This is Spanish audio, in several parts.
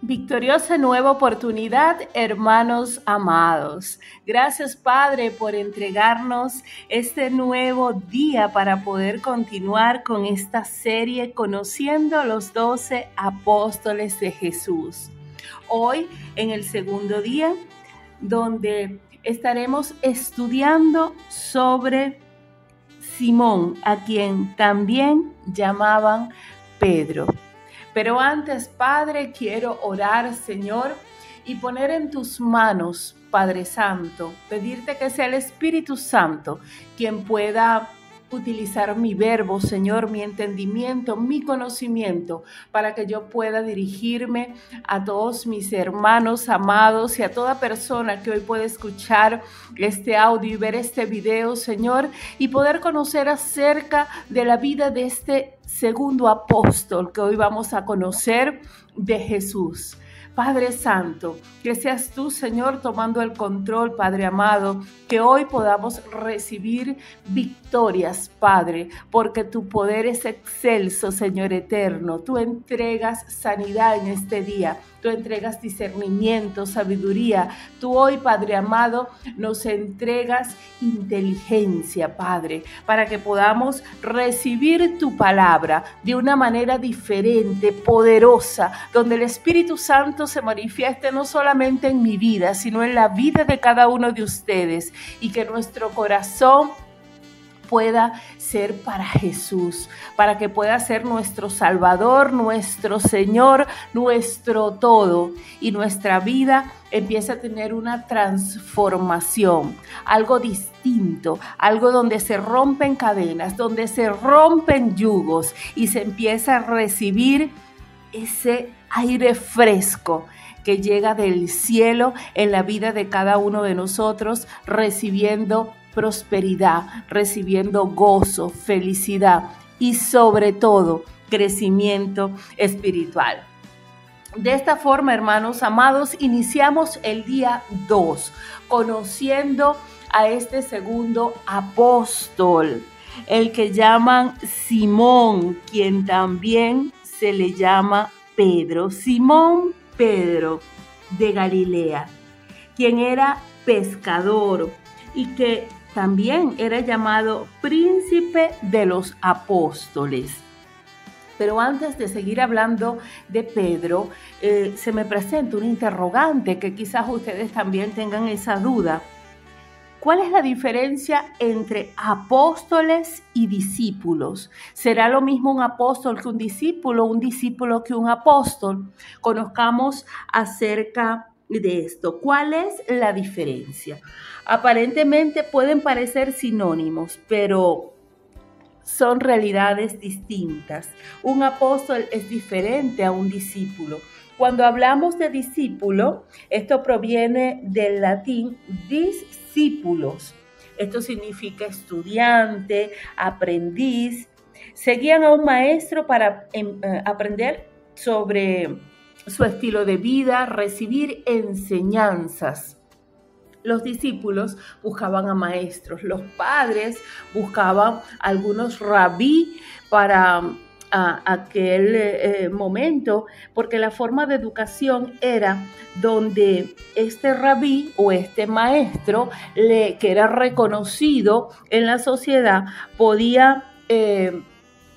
Victoriosa nueva oportunidad, hermanos amados. Gracias, Padre, por entregarnos este nuevo día para poder continuar con esta serie conociendo a los 12 apóstoles de Jesús. Hoy, en el segundo día, donde estaremos estudiando sobre Simón, a quien también llamaban Pedro. Pero antes, Padre, quiero orar, Señor, y poner en tus manos, Padre Santo, pedirte que sea el Espíritu Santo quien pueda utilizar mi verbo, Señor, mi entendimiento, mi conocimiento, para que yo pueda dirigirme a todos mis hermanos amados y a toda persona que hoy puede escuchar este audio y ver este video, Señor, y poder conocer acerca de la vida de este segundo apóstol que hoy vamos a conocer, de Jesús. Padre Santo, que seas tú, Señor, tomando el control, Padre amado, que hoy podamos recibir victorias, Padre, porque tu poder es excelso, Señor eterno. Tú entregas sanidad en este día, tú entregas discernimiento, sabiduría. Tú hoy, Padre amado, nos entregas inteligencia, Padre, para que podamos recibir tu palabra de una manera diferente, poderosa, donde el Espíritu Santo se manifieste no solamente en mi vida, sino en la vida de cada uno de ustedes, y que nuestro corazón pueda ser para Jesús, para que pueda ser nuestro Salvador, nuestro Señor, nuestro todo, y nuestra vida empieza a tener una transformación, algo distinto, algo donde se rompen cadenas, donde se rompen yugos y se empieza a recibir ese aire fresco que llega del cielo en la vida de cada uno de nosotros, recibiendo prosperidad, recibiendo gozo, felicidad y sobre todo crecimiento espiritual. De esta forma, hermanos amados, iniciamos el día 2, conociendo a este segundo apóstol, el que llaman Simón, quien también se le llama Pedro. Simón Pedro de Galilea, quien era pescador y que también era llamado príncipe de los apóstoles. Pero antes de seguir hablando de Pedro, se me presenta un interrogante que quizás ustedes también tengan esa duda. ¿Cuál es la diferencia entre apóstoles y discípulos? ¿Será lo mismo un apóstol que un discípulo que un apóstol? Conozcamos acerca de esto. ¿Cuál es la diferencia? Aparentemente pueden parecer sinónimos, pero son realidades distintas. Un apóstol es diferente a un discípulo. Cuando hablamos de discípulo, esto proviene del latín discípulos. Esto significa estudiante, aprendiz. Seguían a un maestro para aprender sobre su estilo de vida, recibir enseñanzas. Los discípulos buscaban a maestros, los padres buscaban algunos rabí para aquel momento, porque la forma de educación era donde este rabí o este maestro, que era reconocido en la sociedad, podía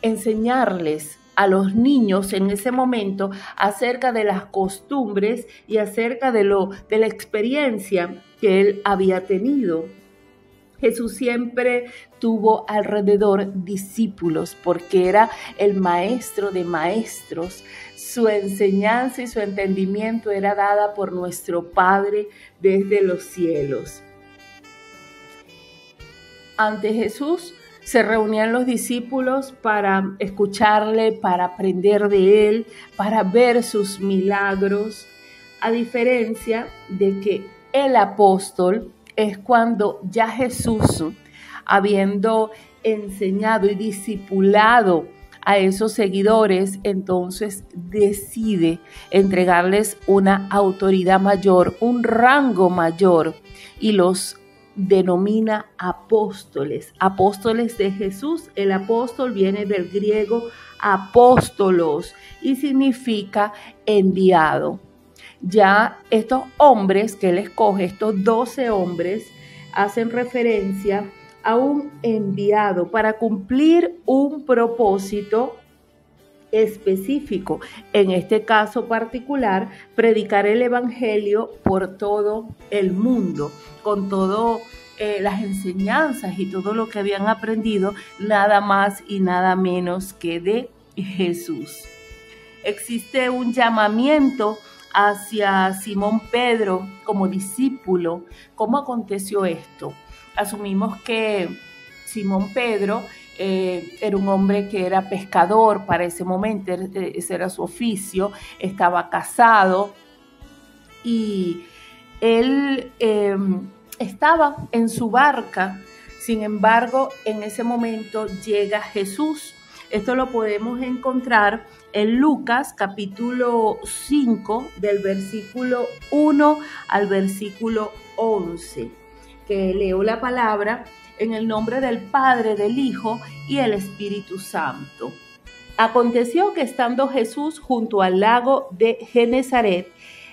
enseñarles a los niños en ese momento acerca de las costumbres y acerca de la experiencia que él había tenido. Jesús siempre tuvo alrededor discípulos porque era el maestro de maestros. Su enseñanza y su entendimiento era dada por nuestro Padre desde los cielos. Ante Jesús se reunían los discípulos para escucharle, para aprender de él, para ver sus milagros, a diferencia de que el apóstol es cuando ya Jesús, habiendo enseñado y discipulado a esos seguidores, entonces decide entregarles una autoridad mayor, un rango mayor, y los denomina apóstoles, apóstoles de Jesús. El apóstol viene del griego apóstolos y significa enviado. ya estos hombres que él escoge, estos 12 hombres, hacen referencia a un enviado para cumplir un propósito específico. En este caso particular, predicar el evangelio por todo el mundo, con todo las enseñanzas y todo lo que habían aprendido, nada más y nada menos que de Jesús. Existe un llamamiento hacia Simón Pedro como discípulo. ¿Cómo aconteció esto? Asumimos que Simón Pedro era un hombre que era pescador para ese momento, ese era su oficio, estaba casado y él estaba en su barca. Sin embargo, en ese momento llega Jesús. Esto lo podemos encontrar en Lucas capítulo 5 del versículo 1 al versículo 11, que leo la palabra en el nombre del Padre, del Hijo y el Espíritu Santo. Aconteció que estando Jesús junto al lago de Genesaret,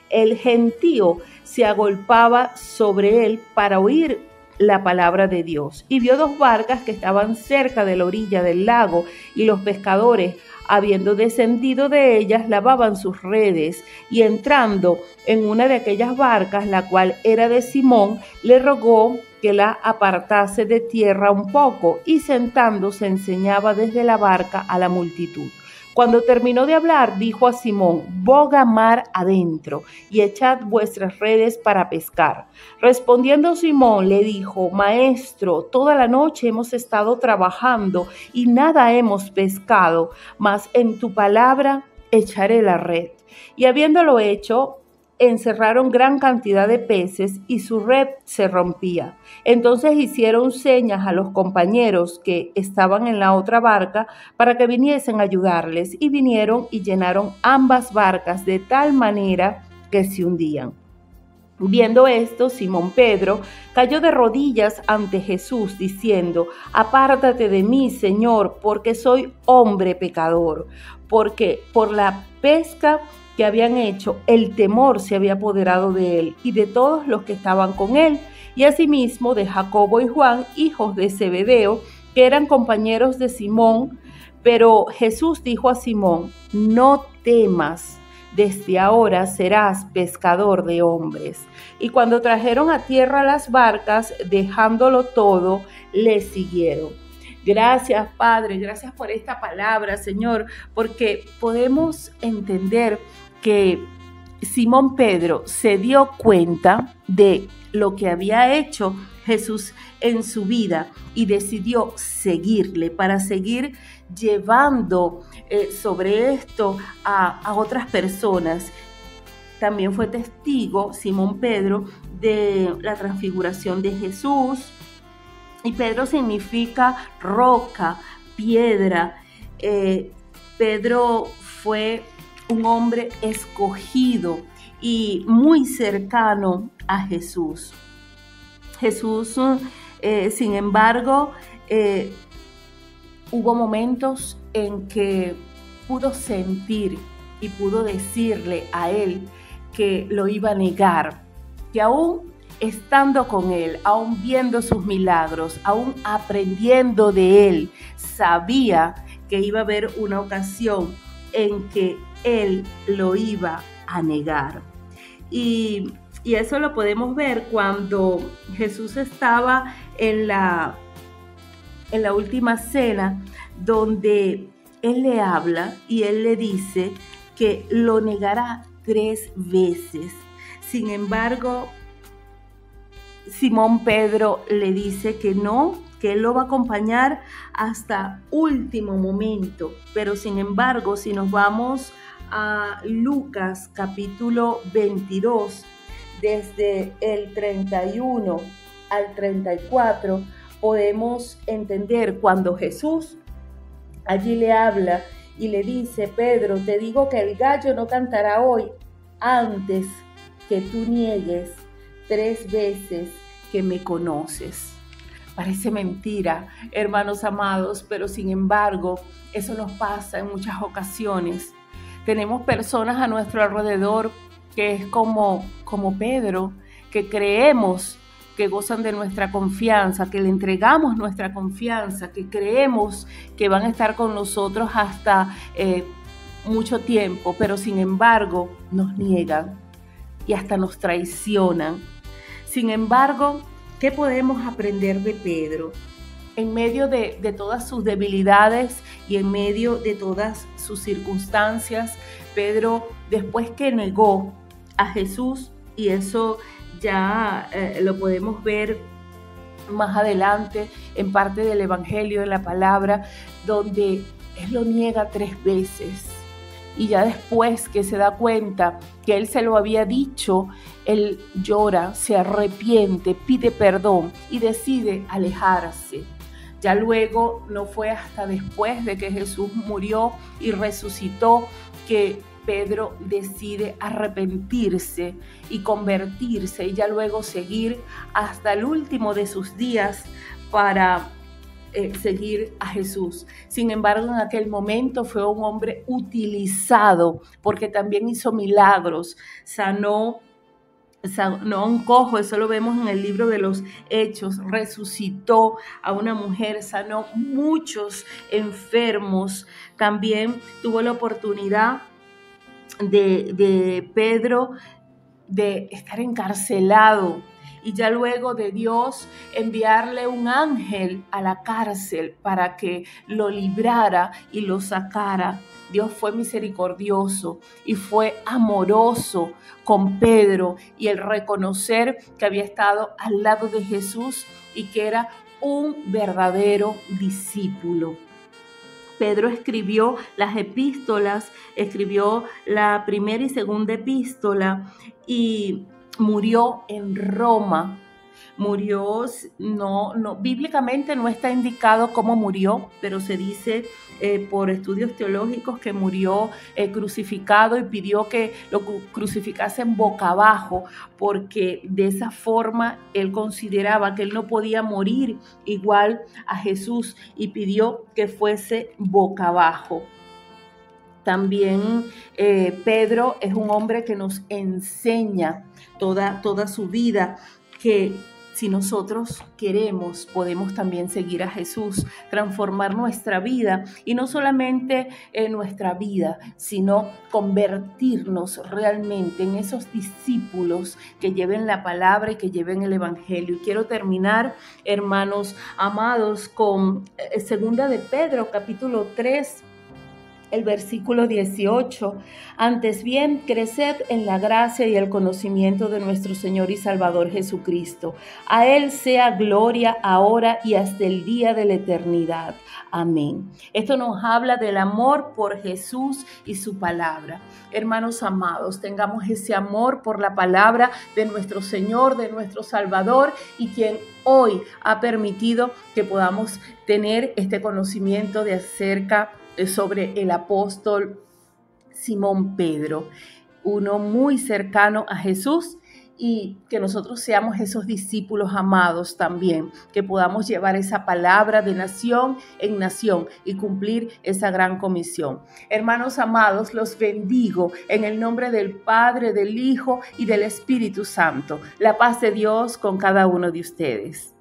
el gentío se agolpaba sobre él para oír la palabra de Dios, y vio dos barcas que estaban cerca de la orilla del lago, y los pescadores, habiendo descendido de ellas, lavaban sus redes, y entrando en una de aquellas barcas, la cual era de Simón, le rogó que la apartase de tierra un poco, y sentándose enseñaba desde la barca a la multitud. Cuando terminó de hablar, dijo a Simón: boga mar adentro y echad vuestras redes para pescar. Respondiendo Simón le dijo: Maestro, toda la noche hemos estado trabajando y nada hemos pescado, mas en tu palabra echaré la red. Y habiéndolo hecho, encerraron gran cantidad de peces y su red se rompía. Entonces hicieron señas a los compañeros que estaban en la otra barca para que viniesen a ayudarles, y vinieron y llenaron ambas barcas de tal manera que se hundían. Viendo esto, Simón Pedro cayó de rodillas ante Jesús, diciendo: Apártate de mí, Señor, porque soy hombre pecador. Porque por la pesca que habían hecho, el temor se había apoderado de él y de todos los que estaban con él, y asimismo de Jacobo y Juan, hijos de Zebedeo, que eran compañeros de Simón. Pero Jesús dijo a Simón: No temas, desde ahora serás pescador de hombres. Y cuando trajeron a tierra las barcas, dejándolo todo, le siguieron. Gracias, Padre, gracias por esta palabra, Señor, porque podemos entender que Simón Pedro se dio cuenta de lo que había hecho Jesús en su vida y decidió seguirle para seguir llevando sobre esto a otras personas. También fue testigo Simón Pedro de la transfiguración de Jesús, y Pedro significa roca, piedra. Pedro fue un hombre escogido y muy cercano a Jesús. Jesús, sin embargo, hubo momentos en que pudo sentir y pudo decirle a él que lo iba a negar, que aún estando con él, aún viendo sus milagros, aún aprendiendo de él, sabía que iba a haber una ocasión en que él lo iba a negar. Y eso lo podemos ver cuando Jesús estaba en la última cena, donde él le habla y él le dice que lo negará 3 veces. Sin embargo, Simón Pedro le dice que no, que él lo va a acompañar hasta último momento. Pero sin embargo, si nos vamos a Lucas capítulo 22, desde el 31 al 34, podemos entender cuando Jesús allí le habla y le dice: Pedro, te digo que el gallo no cantará hoy antes que tú niegues 3 veces que me conoces. Parece mentira, hermanos amados, pero sin embargo, eso nos pasa en muchas ocasiones. Tenemos personas a nuestro alrededor que es como Pedro, que creemos que gozan de nuestra confianza, que le entregamos nuestra confianza, que creemos que van a estar con nosotros hasta mucho tiempo, pero sin embargo nos niegan y hasta nos traicionan. Sin embargo, ¿qué podemos aprender de Pedro? En medio de todas sus debilidades y en medio de todas sus circunstancias, Pedro, después que negó a Jesús, y eso ya lo podemos ver más adelante en parte del Evangelio, de la palabra, donde él lo niega 3 veces. Y ya después que se da cuenta que él se lo había dicho, él llora, se arrepiente, pide perdón y decide alejarse. Ya luego no fue hasta después de que Jesús murió y resucitó que Pedro decide arrepentirse y convertirse y ya luego seguir hasta el último de sus días para seguir a Jesús. Sin embargo, en aquel momento fue un hombre utilizado porque también hizo milagros, sanó a un cojo, eso lo vemos en el libro de los Hechos, resucitó a una mujer, sanó muchos enfermos, también tuvo la oportunidad de Pedro de estar encarcelado y ya luego de Dios enviarle un ángel a la cárcel para que lo librara y lo sacara. Dios fue misericordioso y fue amoroso con Pedro y el reconocer que había estado al lado de Jesús y que era un verdadero discípulo. Pedro escribió las epístolas, escribió la primera y segunda epístola y murió en Roma. Murió, bíblicamente no está indicado cómo murió, pero se dice por estudios teológicos que murió crucificado y pidió que lo crucificasen boca abajo, porque de esa forma él consideraba que él no podía morir igual a Jesús y pidió que fuese boca abajo. También Pedro es un hombre que nos enseña toda su vida que si nosotros queremos, podemos también seguir a Jesús, transformar nuestra vida y no solamente nuestra vida, sino convertirnos realmente en esos discípulos que lleven la palabra y que lleven el Evangelio. Y quiero terminar, hermanos amados, con segunda de Pedro, capítulo 3, el versículo 18, antes bien, creced en la gracia y el conocimiento de nuestro Señor y Salvador Jesucristo. A Él sea gloria ahora y hasta el día de la eternidad. Amén. Esto nos habla del amor por Jesús y su palabra. Hermanos amados, tengamos ese amor por la palabra de nuestro Señor, de nuestro Salvador y quien hoy ha permitido que podamos tener este conocimiento de acerca sobre el apóstol Simón Pedro, uno muy cercano a Jesús, y que nosotros seamos esos discípulos amados también, que podamos llevar esa palabra de nación en nación y cumplir esa gran comisión. Hermanos amados, los bendigo en el nombre del Padre, del Hijo y del Espíritu Santo. La paz de Dios con cada uno de ustedes.